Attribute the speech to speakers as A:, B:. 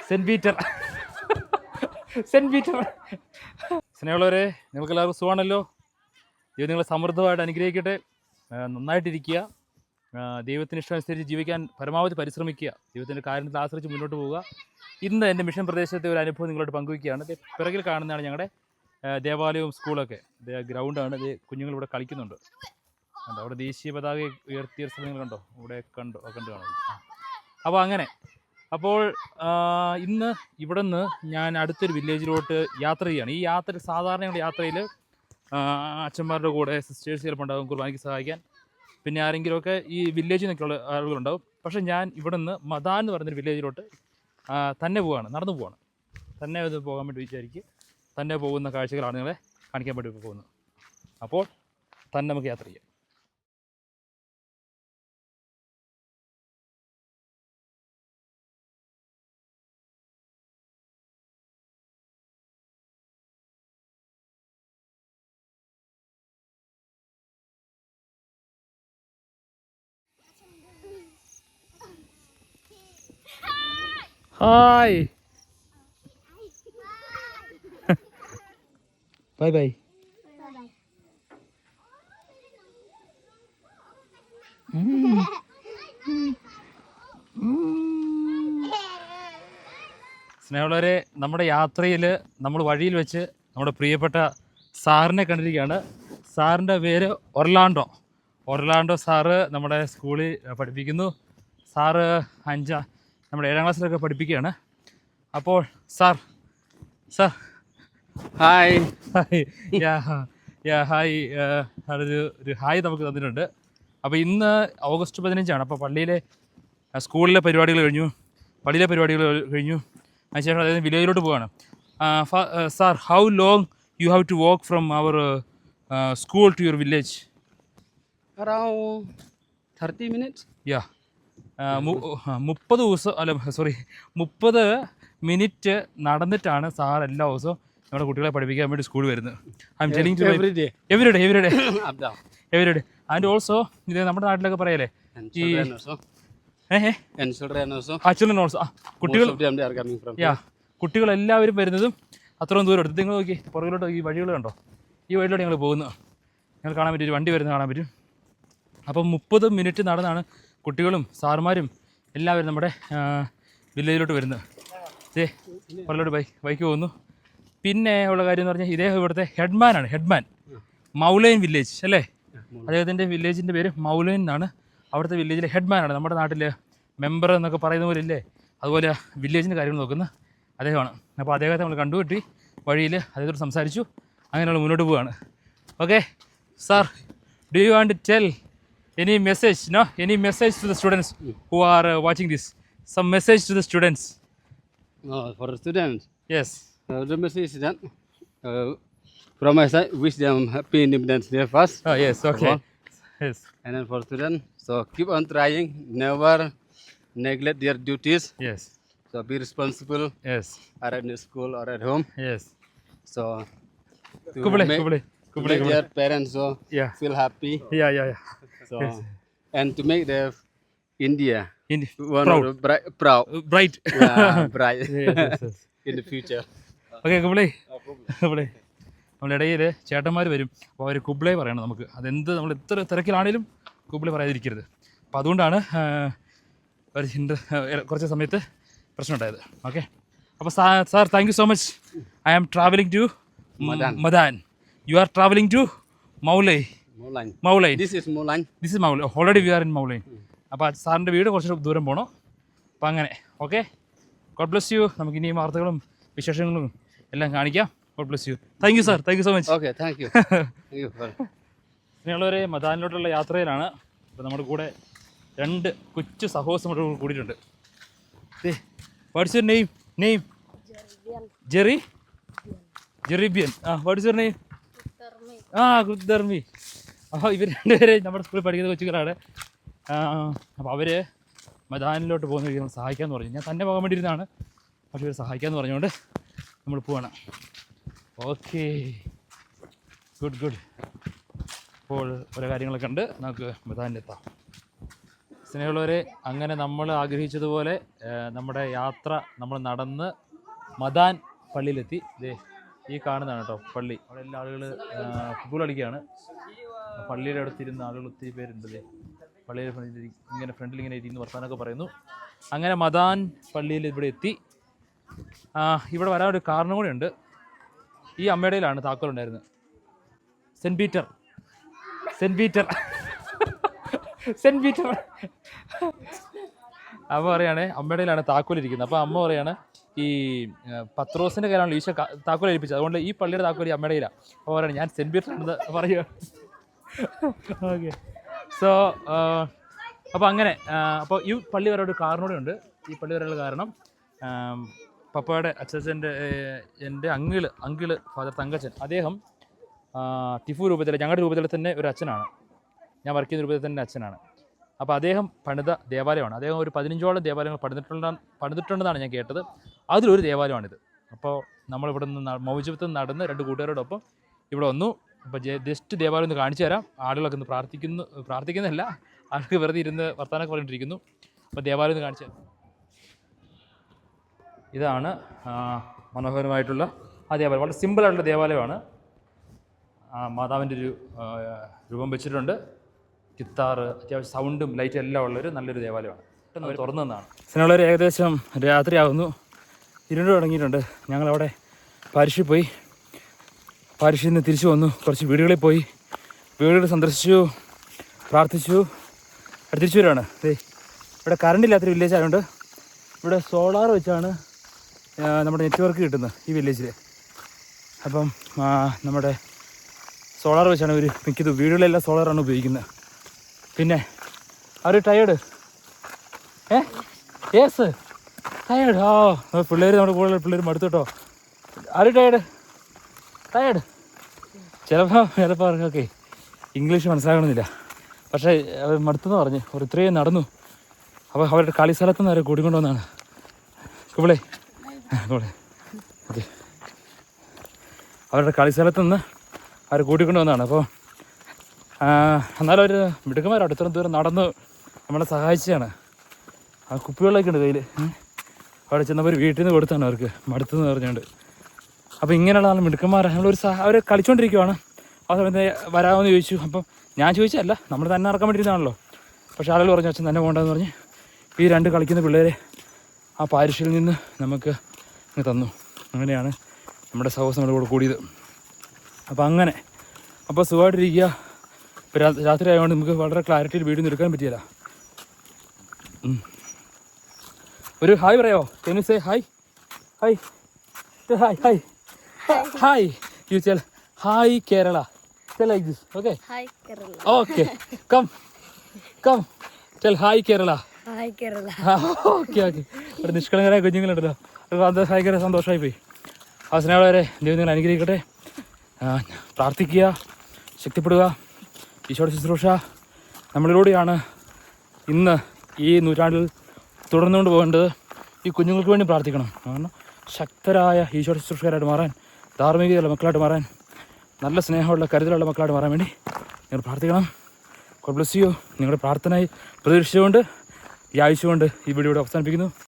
A: Cent Peter. Cent Peter. സ്നേഹമുള്ളവരെ, നിങ്ങൾക്ക് എല്ലാവർക്കും സുഖമാണല്ലോ. ദൈവം നിങ്ങളെ സമൃദ്ധമായിട്ട് അനുഗ്രഹിക്കട്ടെ. നന്നായിട്ടിരിക്കുക. ദൈവത്തിന് ഇഷ്ടമനുസരിച്ച് ജീവിക്കാൻ പരമാവധി പരിശ്രമിക്കുക. ദൈവത്തിൻ്റെ കാര്യത്തിൽ ആശ്രയിച്ച് മുന്നോട്ട് പോവുക. ഇന്ന് എൻ്റെ മിഷൻ പ്രദേശത്തെ ഒരു അനുഭവം നിങ്ങളോട് പങ്കുവയ്ക്കുകയാണ്. പിറകിൽ കാണുന്നതാണ് ഞങ്ങളുടെ ദേവാലയവും സ്കൂളൊക്കെ. ഗ്രൗണ്ടാണ്. ഇത് കുഞ്ഞുങ്ങൾ ഇവിടെ കളിക്കുന്നുണ്ട്. കണ്ടോ, അവിടെ ദേശീയ പതാക ഉയർത്തിയ സ്ഥലങ്ങൾ കണ്ടോ, ഇവിടെ കണ്ടു കാണും. അപ്പോൾ അങ്ങനെ അപ്പോൾ ഇന്ന് ഇവിടെ നിന്ന് ഞാൻ അടുത്തൊരു വില്ലേജിലോട്ട് യാത്ര ചെയ്യുകയാണ്. ഈ സാധാരണ യാത്രയിൽ അച്ഛന്മാരുടെ കൂടെ സിസ്റ്റേഴ്സ് ചിലപ്പോൾ ഉണ്ടാകും കുർബാനയ്ക്ക് സഹായിക്കാൻ. പിന്നെ ആരെങ്കിലുമൊക്കെ ഈ വില്ലേജിൽ നിന്നൊക്കെയുള്ള ആളുകളുണ്ടാവും. പക്ഷേ ഞാൻ ഇവിടെ നിന്ന് മദാൻ എന്ന് പറയുന്നൊരു വില്ലേജിലോട്ട് തന്നെ പോവുകയാണ്, നടന്നു പോവുകയാണ്. തന്നെ അത് പോകാൻ വേണ്ടി വിചാരിക്കും. തന്നെ പോകുന്ന കാഴ്ചകളാണ് നിങ്ങളെ കാണിക്കാൻ വേണ്ടി പോകുന്നത്. അപ്പോൾ തന്നെ നമുക്ക് യാത്ര ചെയ്യാം. Hi, bye bye. സ്നേഹമുള്ളവരെ, നമ്മുടെ യാത്രയിൽ നമ്മൾ വഴിയിൽ വെച്ച് നമ്മുടെ പ്രിയപ്പെട്ട സാറിനെ കണ്ടിരിക്കുകയാണ്. സാറിൻ്റെ പേര് ഒർലാൻഡോ സാറ് നമ്മുടെ സ്കൂളിൽ പഠിപ്പിക്കുന്നു. സാറ് നമ്മുടെ 7ാം ക്ലാസ്സിലൊക്കെ പഠിപ്പിക്കുകയാണ്. അപ്പോൾ സാർ ഹായ് ഹായ് ഒരു ഹായ് നമുക്ക് തന്നിട്ടുണ്ട്. അപ്പോൾ ഇന്ന് ഓഗസ്റ്റ് 15 അപ്പോൾ സ്കൂളിലെ പരിപാടികൾ കഴിഞ്ഞു, പള്ളിയിലെ പരിപാടികൾ കഴിഞ്ഞു. അതിനുശേഷം അതായത് വില്ലേജിലോട്ട് പോവുകയാണ്. Sir, how long you have to walk from our school to your village?
B: Around 30 minutes.
A: Yeah. 30 minute നടന്നിട്ടാണ് സാർ എല്ലാ ദിവസവും നമ്മുടെ കുട്ടികളെ പഠിപ്പിക്കാൻ വേണ്ടി സ്കൂളിൽ വരുന്നത്. I'm telling to
B: Every day.
A: Every day. And also ഇത് നമ്മുടെ നാട്ടിലൊക്കെ പറയല്ലേ, ഈ ചിൽഡ്രൻ ഓൾസോ കുട്ടികളെല്ലാവരും വരുന്നതും അത്രയും ദൂരം എടുത്ത്. നിങ്ങൾ നോക്കി പുറകിലോട്ട് ഈ വഴികൾ കണ്ടോ, ഈ വഴിയിലോട്ട് ഞങ്ങൾ പോകുന്നത്. ഞങ്ങൾ കാണാൻ പറ്റും, ഒരു വണ്ടി വരുന്നത് കാണാൻ പറ്റും. അപ്പം 30 മിനിറ്റ് നടന്നാണ് കുട്ടികളും സാറുമാരും എല്ലാവരും നമ്മുടെ വില്ലേജിലോട്ട് വരുന്നത്. പുറകിലോട്ട് ബൈക്ക് പോകുന്നു. പിന്നെ ഉള്ള കാര്യം എന്ന് പറഞ്ഞാൽ ഇദ്ദേഹം ഇവിടുത്തെ ഹെഡ്മാൻ മൗലൈൻ വില്ലേജ് അല്ലേ, അദ്ദേഹത്തിൻ്റെ വില്ലേജിൻ്റെ പേര് മൗലൈൻ എന്നാണ്. അവിടുത്തെ വില്ലേജിലെ ഹെഡ്മാനാണ്. നമ്മുടെ നാട്ടിൽ മെമ്പർ എന്നൊക്കെ പറയുന്ന പോലെ ഇല്ലേ, അതുപോലെ വില്ലേജിൻ്റെ കാര്യങ്ങൾ നോക്കുന്ന അദ്ദേഹമാണ്. അപ്പോൾ അദ്ദേഹത്തെ നമ്മൾ കണ്ടുകിട്ടി വഴിയിൽ, അദ്ദേഹത്തോട് സംസാരിച്ചു. അങ്ങനെ നമ്മൾ മുന്നോട്ട് പോവുകയാണ്. Okay sir, do you want to tell any message to the students who are watching this? Some message to the students?
B: For the students?
A: Yes.
B: The message is that from my side, wish them happy Independence Day first.
A: Oh yes, okay. Yes.
B: And then for students, so keep on trying, never neglect their duties.
A: Yes.
B: So be responsible.
A: Yes.
B: Or at school or at home.
A: Yes.
B: So
A: Kubli.
B: Make their parents feel happy.
A: Yeah.
B: So and to make the India
A: proud. Bright.
B: Bright.
A: Yes.
B: In the future.
A: Okay, കുബ്ലേ. നമ്മുടെ ഇടയിൽ ചേട്ടന്മാർ വരും. അപ്പോൾ അവർ കുബ്ലേ പറയണം നമുക്ക്. അതെന്ത് നമ്മൾ എത്ര തിരക്കിലാണേലും കുബ്ലേ പറയാതിരിക്കരുത്. അപ്പോൾ അതുകൊണ്ടാണ് കുറച്ച് സമയത്ത് പ്രശ്നം ഉണ്ടായത്. ഓക്കെ, അപ്പോൾ sir thank you so much. I am travelling to Madan. You are travelling to Maulein.
B: This is Maulein.
A: Already we are in Maulein. അപ്പോൾ സാറിൻ്റെ വീട് കുറച്ച് ദൂരം പോകണം. അപ്പോൾ അങ്ങനെ. Okay, God bless you. നമുക്ക് ഇനിയും വാർത്തകളും വിശേഷങ്ങളും എല്ലാം കാണിക്കാം. God bless you. Thank you sir, thank you so much.
B: Okay, thank you.
A: ഇങ്ങനെയുള്ളവരെ മദാനിലോട്ടുള്ള യാത്രയിലാണ്. അപ്പോൾ നമ്മുടെ കൂടെ 2 കൊച്ചു സഹോദരൻ നമ്മുടെ കൂടെ കൂടിയിട്ടുണ്ട്. What's your name? ജെറിബിയൻ. What's your name? ഗുദ്ദർമി. അപ്പോൾ ഇവർ 2 പേര് നമ്മുടെ സ്കൂളിൽ പഠിക്കുന്ന കൊച്ചുകളാണ്. അപ്പോൾ അവർ മദാനിലോട്ട് പോകുന്ന വഴി നമ്മൾ സഹായിക്കാമെന്ന് പറഞ്ഞു. ഞാൻ തന്നെ പോകാൻ വേണ്ടിയിരുന്നതാണ്, പക്ഷേ ഇവർ സഹായിക്കാമെന്ന് പറഞ്ഞുകൊണ്ട് നമ്മൾ പോവാണ്. Okay, good. അപ്പോൾ ഓരോ കാര്യങ്ങളൊക്കെ ഉണ്ട്. നമുക്ക് മദാനിലെത്താം. സ്നേഹമുള്ളവരെ, അങ്ങനെ നമ്മൾ ആഗ്രഹിച്ചതുപോലെ നമ്മുടെ യാത്ര നമ്മൾ നടന്ന് മദാൻ പള്ളിയിലെത്തി. ഈ കാണുന്നതാണ് കേട്ടോ പള്ളി. അവിടെ എല്ലാ ആളുകൾ ഫുട്ബോൾ കളിക്കുകയാണ്. പള്ളിയുടെ അടുത്തിരുന്ന ആളുകൾ ഒത്തിരി പേരുണ്ട്. പള്ളിയുടെ ഫ്രണ്ടിൽ ഇങ്ങനെ ഇരുന്ന് വർത്താനമൊക്കെ പറയുന്നു. അങ്ങനെ മദാൻ പള്ളിയിൽ ഇവിടെ എത്തി. ഇവിടെ വരാനൊരു കാരണം കൂടെ ഉണ്ട്. ഈ അമ്മയുടെയിലാണ് താക്കോലുണ്ടായിരുന്നത്. സെൻറ്റ് പീറ്റർ അമ്മ പറയാണ് അമ്മയുടെയിലാണ് താക്കോലിരിക്കുന്നത്. അപ്പോൾ അമ്മ പറയാണ് ഈ പത്രോസിൻ്റെ കയ്യിലാണല്ലോ ഈശോ താക്കോൽ ഏൽപ്പിച്ചത്, അതുകൊണ്ട് ഈ പള്ളിയുടെ താക്കോൽ അമ്മയുടെയിലാണ്. അപ്പോൾ പറയാണ് ഞാൻ സെൻറ്റ് പീറ്ററാണെന്ന് പറയുക. ഓക്കെ. സോ അപ്പോൾ അങ്ങനെ അപ്പോൾ ഈ പള്ളി വരെ ഒരു കാരണം കൂടെ ഉണ്ട്. ഈ പള്ളി വരെയുള്ള കാരണം പപ്പയുടെ അച്ഛൻ്റെ എൻ്റെ അങ്കിള് ഫാദർ തങ്കച്ചൻ, അദ്ദേഹം ടിഫു രൂപത്തിൽ ഞങ്ങളുടെ രൂപത്തിൽ തന്നെ ഒരു അച്ഛനാണ്. ഞാൻ വർക്ക് ചെയ്യുന്ന രൂപത്തിൽ തന്നെ അച്ഛനാണ്. അപ്പോൾ അദ്ദേഹം പണിത ദേവാലയമാണ്. അദ്ദേഹം ഒരു 15ഓളം ദേവാലയങ്ങൾ പണിതിട്ടുണ്ടെന്നാണ് ഞാൻ കേട്ടത്. അതിലൊരു ദേവാലയമാണിത്. അപ്പോൾ നമ്മളിവിടെ നിന്ന് മൗജത്തിൽ നടന്ന് 2 കൂട്ടുകാരോടൊപ്പം ഇവിടെ വന്നു. അപ്പോൾ ജസ്റ്റ് ദേവാലയം ഒന്ന് കാണിച്ചു തരാം. ആളുകളൊക്കെ ഒന്ന് പ്രാർത്ഥിക്കുന്നില്ല, ആൾക്ക് വെറുതെ ഇരുന്ന് വർത്താനൊക്കെ പറഞ്ഞിട്ടിരിക്കുന്നു. അപ്പോൾ ദേവാലയം ഒന്ന് കാണിച്ചു തരാം. ഇതാണ് മനോഹരമായിട്ടുള്ള ആ ദേവാലയം. വളരെ സിമ്പിളായിട്ടുള്ള ദേവാലയമാണ്. മാതാവിൻ്റെ ഒരു രൂപം വെച്ചിട്ടുണ്ട്. ഗിത്താറ്, അത്യാവശ്യം സൗണ്ടും ലൈറ്റും എല്ലാം ഉള്ളൊരു നല്ലൊരു ദേവാലയമാണ്. തുറന്നു തന്നാണ്. സ്നേഹമുള്ളവർ, ഏകദേശം രാത്രിയാകുന്നു, ഇരുണ്ട് തുടങ്ങിയിട്ടുണ്ട്. ഞങ്ങളവിടെ പാരിഷിൽ പോയി, പാരിഷിൽ നിന്ന് തിരിച്ചു വന്നു. കുറച്ച് വീടുകളിൽ പോയി, വീടുകൾ സന്ദർശിച്ചു, പ്രാർത്ഥിച്ചു, തിരിച്ചു വരുവാണ്. ഇവിടെ കറണ്ട് ഇല്ലാത്തൊരു വില്ലേജ് ആയതുകൊണ്ട് ഇവിടെ സോളാർ വെച്ചാണ് നമ്മുടെ നെറ്റ്വർക്ക് കിട്ടുന്നത് ഈ വില്ലേജിൽ. അപ്പം നമ്മുടെ സോളാർ വെച്ചാണ് മിക്കത് വീടുകളെല്ലാം സോളാറാണ് ഉപയോഗിക്കുന്നത്. പിന്നെ അവർ ടയേർഡ് യെസ് ടയേർഡ് പിള്ളേർ നമ്മുടെ കൂടുതൽ പിള്ളേർ മടുത്തു കേട്ടോ. ആര് ടയേർഡ് ചിലപ്പോൾ അവർക്കൊക്കെ ഇംഗ്ലീഷ് മനസ്സിലാകണമെന്നില്ല, പക്ഷേ അവർ മടുത്തെന്ന് പറഞ്ഞ് ഇത്രയും നടന്നു. അപ്പോൾ അവരുടെ കളിസ്ഥലത്ത് നിന്ന് അവരെ കൂട്ടിക്കൊണ്ടുവന്നാണ്. കുബിളേ ഓക്കെ, അവരുടെ കളിസ്ഥലത്ത് നിന്ന് അവർ കൂട്ടിക്കൊണ്ടുവന്നതാണ്. അപ്പോൾ എന്നാലും അവർ മിടുക്കന്മാരാണ്. ഇത്രയും ദൂരം നടന്ന് നമ്മളെ സഹായിച്ചതാണ്. ആ കുപ്പിവെള്ളമൊക്കെ ഉണ്ട് കയ്യിൽ. അവിടെ ചെന്നപ്പോൾ വീട്ടിൽ നിന്ന് കൊടുത്താണ് അവർക്ക് മടുത്തെന്ന് പറഞ്ഞുകൊണ്ട്. അപ്പോൾ ഇങ്ങനെയുള്ള നല്ല മിടുക്കന്മാരാണ്. അവർ കളിച്ചുകൊണ്ടിരിക്കുവാണ്. ആ സമയത്ത് വരാമെന്ന് ചോദിച്ചു. അപ്പം ഞാൻ ചോദിച്ചതല്ല, നമ്മൾ തന്നെ ഇറക്കാൻ വേണ്ടിയിരുന്നാണല്ലോ. പക്ഷേ ആളുകൾ പറഞ്ഞു അച്ഛൻ തന്നെ പോകണ്ടെന്ന് പറഞ്ഞ് ഈ 2 കളിക്കുന്ന പിള്ളേരെ ആ പാരിഷിൽ നിന്ന് നമുക്ക് ഇങ്ങ് തന്നു. അങ്ങനെയാണ് നമ്മുടെ സഹോദരൻ നമ്മുടെ കൂടെ കൂടിയത്. അപ്പോൾ സുഖമായിട്ടിരിക്കുക. ഇപ്പോൾ രാത്രി ആയതുകൊണ്ട് നമുക്ക് വളരെ ക്ലാരിറ്റിയിൽ വീഡിയോ എടുക്കാൻ പറ്റിയല്ല. ഒരു ഹായ് പറയാമോ? Can you say hi? Hi you tell hi Kerala. Tell like this. Okay
C: hi Kerala.
A: Okay come tell hi Kerala.
C: Hi Kerala.
A: Okay ഒരു നിഷ്കളങ്കരായ കുഞ്ഞുങ്ങളുണ്ടല്ലോ, അത് ഭയങ്കര സന്തോഷമായി പോയി. ആ സ്നേഹമുള്ളവരെ, ദൈവം നിങ്ങൾ അനുഗ്രഹിക്കട്ടെ. പ്രാർത്ഥിക്കുക, ശക്തിപ്പെടുക. ഈശോയുടെ ശുശ്രൂഷ നമ്മളിലൂടെയാണ് ഇന്ന് ഈ നൂറ്റാണ്ടിൽ തുടർന്നുകൊണ്ട് പോകേണ്ടത്. ഈ കുഞ്ഞുങ്ങൾക്ക് വേണ്ടി പ്രാർത്ഥിക്കണം. കാരണം ശക്തരായ ഈശോയുടെ ശുശ്രൂഷകരായിട്ട് മാറാൻ, ധാർമ്മികതയുള്ള മക്കളായിട്ട് മാറാൻ, നല്ല സ്നേഹമുള്ള കരുതലുള്ള മക്കളായിട്ട് മാറാൻ വേണ്ടി നിങ്ങൾ പ്രാർത്ഥിക്കണം. God bless U. നിങ്ങളുടെ പ്രാർത്ഥനയായി പ്രതീക്ഷിച്ചുകൊണ്ട് ഈ ആഴ്ച കൊണ്ട് ഈ വീഡിയോ അവസാനിപ്പിക്കുന്നു.